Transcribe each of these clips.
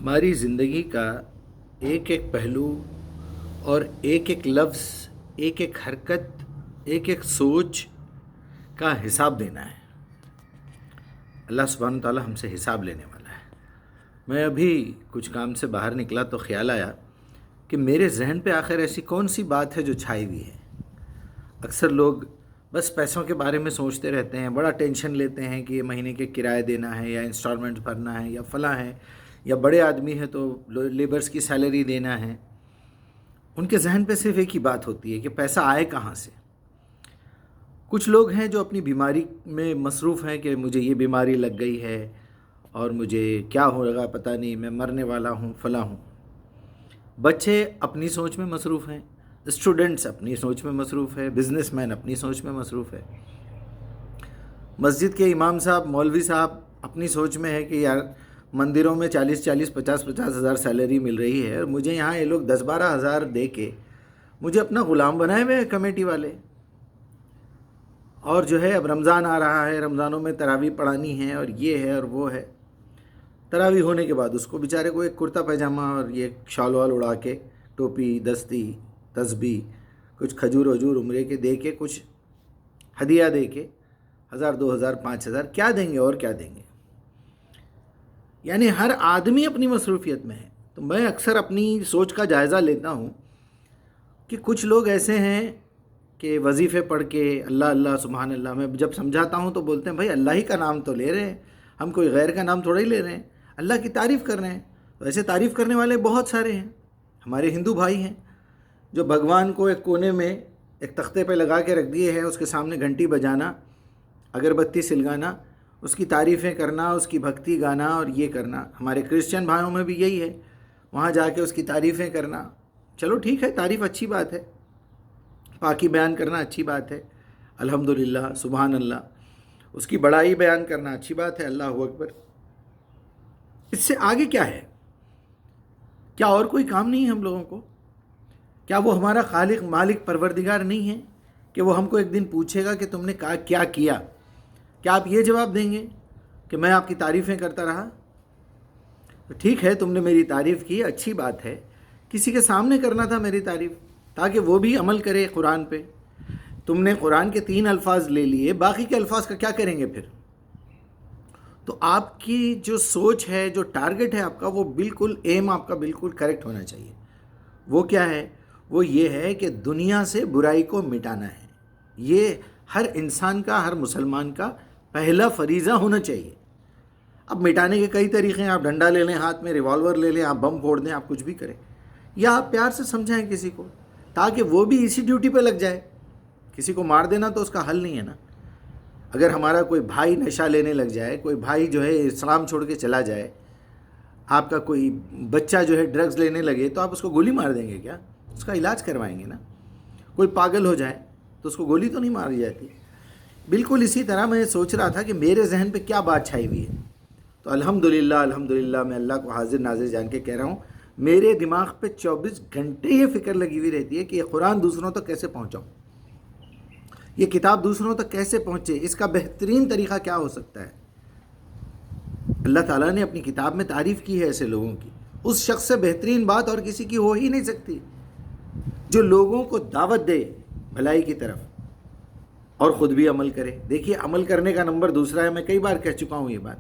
ہماری زندگی کا ایک ایک پہلو اور ایک ایک لفظ، ایک ایک حرکت، ایک ایک سوچ کا حساب دینا ہے۔ اللہ سبحانہ تعالیٰ ہم سے حساب لینے والا ہے۔ میں ابھی کچھ کام سے باہر نکلا تو خیال آیا کہ میرے ذہن پہ آخر ایسی کون سی بات ہے جو چھائی ہوئی ہے۔ اکثر لوگ بس پیسوں کے بارے میں سوچتے رہتے ہیں، بڑا ٹینشن لیتے ہیں کہ یہ مہینے کے کرایہ دینا ہے یا انسٹالمنٹ بھرنا ہے یا فلاں ہے، یا بڑے آدمی ہیں تو لیبرز کی سیلری دینا ہے۔ ان کے ذہن پہ صرف ایک ہی بات ہوتی ہے کہ پیسہ آئے کہاں سے۔ کچھ لوگ ہیں جو اپنی بیماری میں مصروف ہیں کہ مجھے یہ بیماری لگ گئی ہے اور مجھے کیا ہوگا پتہ نہیں، میں مرنے والا ہوں، فلاں ہوں۔ بچے اپنی سوچ میں مصروف ہیں، اسٹوڈنٹس اپنی سوچ میں مصروف ہے، بزنس مین اپنی سوچ میں مصروف ہے، مسجد کے امام صاحب، مولوی صاحب اپنی سوچ میں ہے کہ یار مندروں میں 40,000 50,000 ہزار سیلری مل رہی ہے اور مجھے یہاں یہ لوگ 10-12 ہزار دے کے مجھے اپنا غلام بنائے ہوئے ہیں کمیٹی والے۔ اور جو ہے اب رمضان آ رہا ہے، رمضانوں میں تراویح پڑھانی ہے اور یہ ہے اور وہ ہے۔ تراویح ہونے کے بعد اس کو بیچارے کو ایک کرتا پائجامہ اور یہ شال وال اڑا کے، ٹوپی، دستی، تسبیح، کچھ کھجور وجور عمرے کے دے کے، کچھ ہدیہ دے کے 1,000 2,000 5,000 کیا دیں گے اور کیا دیں گے۔ یعنی ہر آدمی اپنی مصروفیت میں ہے۔ تو میں اکثر اپنی سوچ کا جائزہ لیتا ہوں کہ کچھ لوگ ایسے ہیں کہ وظیفے پڑھ کے اللہ اللہ سبحان اللہ، میں جب سمجھاتا ہوں تو بولتے ہیں بھائی اللہ ہی کا نام تو لے رہے ہیں، ہم کوئی غیر کا نام تھوڑا ہی لے رہے ہیں، اللہ کی تعریف کر رہے ہیں۔ تو ایسے تعریف کرنے والے بہت سارے ہیں، ہمارے ہندو بھائی ہیں جو بھگوان کو ایک کونے میں ایک تختے پہ لگا کے رکھ دیے ہیں، اس کے سامنے گھنٹی بجانا، اگربتی سلگانا، اس کی تعریفیں کرنا، اس کی بھکتی گانا اور یہ کرنا۔ ہمارے کرسچن بھائیوں میں بھی یہی ہے، وہاں جا کے اس کی تعریفیں کرنا۔ چلو ٹھیک ہے، تعریف اچھی بات ہے، پاکی بیان کرنا اچھی بات ہے، الحمدللہ سبحان اللہ، اس کی بڑائی بیان کرنا اچھی بات ہے، اللہ اکبر۔ اس سے آگے کیا ہے؟ کیا اور کوئی کام نہیں ہے ہم لوگوں کو؟ کیا وہ ہمارا خالق مالک پروردگار نہیں ہے کہ وہ ہم کو ایک دن پوچھے گا کہ تم نے کیا کیا؟ کیا آپ یہ جواب دیں گے کہ میں آپ کی تعریفیں کرتا رہا؟ تو ٹھیک ہے، تم نے میری تعریف کی، اچھی بات ہے، کسی کے سامنے کرنا تھا میری تعریف تاکہ وہ بھی عمل کرے قرآن پہ۔ تم نے قرآن کے 3 الفاظ لے لیے، باقی کے الفاظ کا کیا کریں گے پھر؟ تو آپ کی جو سوچ ہے، جو ٹارگٹ ہے آپ کا، وہ بالکل ایم آپ کا بالکل کریکٹ ہونا چاہیے۔ وہ کیا ہے؟ وہ یہ ہے کہ دنیا سے برائی کو مٹانا ہے۔ یہ ہر انسان کا، ہر مسلمان کا پہلا فریضہ ہونا چاہیے۔ اب مٹانے کے کئی طریقے ہیں، آپ ڈنڈا لے لیں ہاتھ میں، ریوالور لے لیں، آپ بم پھوڑ دیں، آپ کچھ بھی کریں، یا آپ پیار سے سمجھائیں کسی کو تاکہ وہ بھی اسی ڈیوٹی پہ لگ جائے۔ کسی کو مار دینا تو اس کا حل نہیں ہے نا۔ اگر ہمارا کوئی بھائی نشہ لینے لگ جائے، کوئی بھائی جو ہے اسلام چھوڑ کے چلا جائے، آپ کا کوئی بچہ جو ہے ڈرگز لینے لگے، تو آپ اس کو گولی مار دیں گے کیا؟ اس کا علاج کروائیں گے نا۔ کوئی پاگل ہو جائے تو اس کو گولی تو نہیں ماری جاتی۔ بالکل اسی طرح میں سوچ رہا تھا کہ میرے ذہن پہ کیا بات چھائی ہوئی ہے، تو الحمدللہ میں اللہ کو حاضر ناظر جان کے کہہ رہا ہوں، میرے دماغ پہ 24 گھنٹے یہ فکر لگی ہوئی رہتی ہے کہ یہ قرآن دوسروں تک کیسے پہنچاؤں، یہ کتاب دوسروں تک کیسے پہنچے، اس کا بہترین طریقہ کیا ہو سکتا ہے۔ اللہ تعالیٰ نے اپنی کتاب میں تعریف کی ہے ایسے لوگوں کی، اس شخص سے بہترین بات اور کسی کی ہو ہی نہیں سکتی جو لوگوں کو دعوت دے بھلائی کی طرف اور خود بھی عمل کرے۔ دیکھیے، عمل کرنے کا نمبر دوسرا ہے، میں کئی بار کہہ چکا ہوں یہ بات۔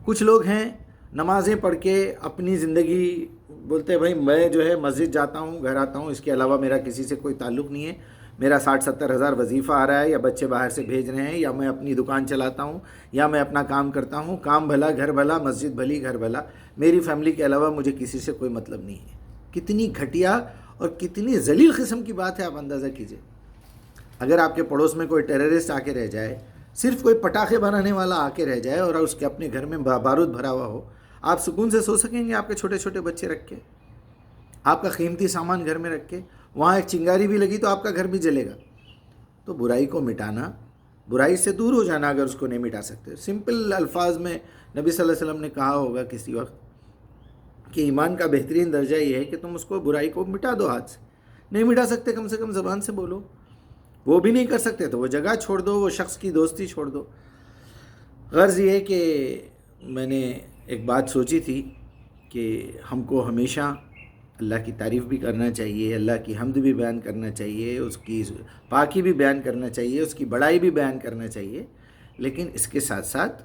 کچھ لوگ ہیں نمازیں پڑھ کے اپنی زندگی بولتے ہیں بھائی میں جو ہے مسجد جاتا ہوں، گھر آتا ہوں، اس کے علاوہ میرا کسی سے کوئی تعلق نہیں ہے، میرا 60-70 ہزار وظیفہ آ رہا ہے، یا بچے باہر سے بھیج رہے ہیں، یا میں اپنی دکان چلاتا ہوں، یا میں اپنا کام کرتا ہوں، کام بھلا گھر بھلا، مسجد بھلی گھر بھلا، میری فیملی کے علاوہ مجھے کسی سے کوئی مطلب نہیں ہے۔ کتنی گھٹیا اور کتنی ذلیل قسم کی بات ہے، آپ اندازہ کیجئے۔ اگر آپ کے پڑوس میں کوئی ٹیررسٹ آ کے رہ جائے، صرف کوئی پٹاخے بنانے والا آ کے رہ جائے اور اس کے اپنے گھر میں بارود بھرا ہوا ہو، آپ سکون سے سو سکیں گے؟ آپ کے چھوٹے چھوٹے بچے رکھ کے، آپ کا قیمتی سامان گھر میں رکھ کے، وہاں ایک چنگاری بھی لگی تو آپ کا گھر بھی جلے گا۔ تو برائی کو مٹانا، برائی سے دور ہو جانا، اگر اس کو نہیں مٹا سکتے، سمپل الفاظ میں نبی صلی اللہ علیہ وسلم نے کہا ہوگا کسی وقت کہ ایمان کا بہترین درجہ یہ ہے کہ تم اس کو برائی کو مٹا دو ہاتھ سے۔ نہیں مٹا سکتے، کم سے کم زبان سے بولو۔ وہ بھی نہیں کر سکتے تو وہ جگہ چھوڑ دو، وہ شخص کی دوستی چھوڑ دو۔ غرض یہ ہے کہ میں نے ایک بات سوچی تھی کہ ہم کو ہمیشہ اللہ کی تعریف بھی کرنا چاہیے، اللہ کی حمد بھی بیان کرنا چاہیے، اس کی پاکی بھی بیان کرنا چاہیے، اس کی بڑائی بھی بیان کرنا چاہیے، لیکن اس کے ساتھ ساتھ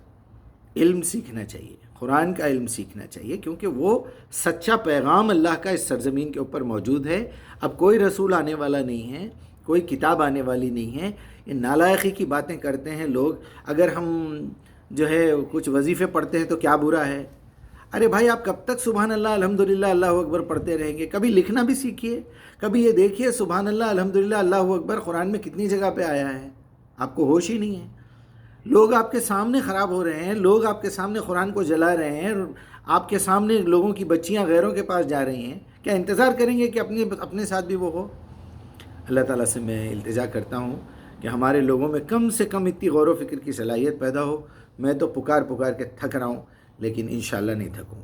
علم سیکھنا چاہیے، قرآن کا علم سیکھنا چاہیے، کیونکہ وہ سچا پیغام اللہ کا اس سرزمین کے اوپر موجود ہے۔ اب کوئی رسول آنے والا نہیں ہے، کوئی کتاب آنے والی نہیں ہے۔ یہ نالائقی کی باتیں کرتے ہیں لوگ، اگر ہم جو ہے کچھ وظیفے پڑھتے ہیں تو کیا برا ہے؟ ارے بھائی، آپ کب تک سبحان اللہ الحمدللہ اللہ اکبر پڑھتے رہیں گے؟ کبھی لکھنا بھی سیکھیے، کبھی یہ دیکھیے سبحان اللہ الحمدللہ اللہ اکبر قرآن میں کتنی جگہ پہ آیا ہے، آپ کو ہوش ہی نہیں ہے۔ لوگ آپ کے سامنے خراب ہو رہے ہیں، لوگ آپ کے سامنے قرآن کو جلا رہے ہیں، آپ کے سامنے لوگوں کی بچیاں غیروں کے پاس جا رہی ہیں، کیا انتظار کریں گے کہ اپنے ساتھ بھی وہ ہو؟ اللہ تعالیٰ سے میں التجا کرتا ہوں کہ ہمارے لوگوں میں کم سے کم اتنی غور و فکر کی صلاحیت پیدا ہو۔ میں تو پکار کے تھک رہا ہوں، لیکن انشاءاللہ نہیں تھکوں گا۔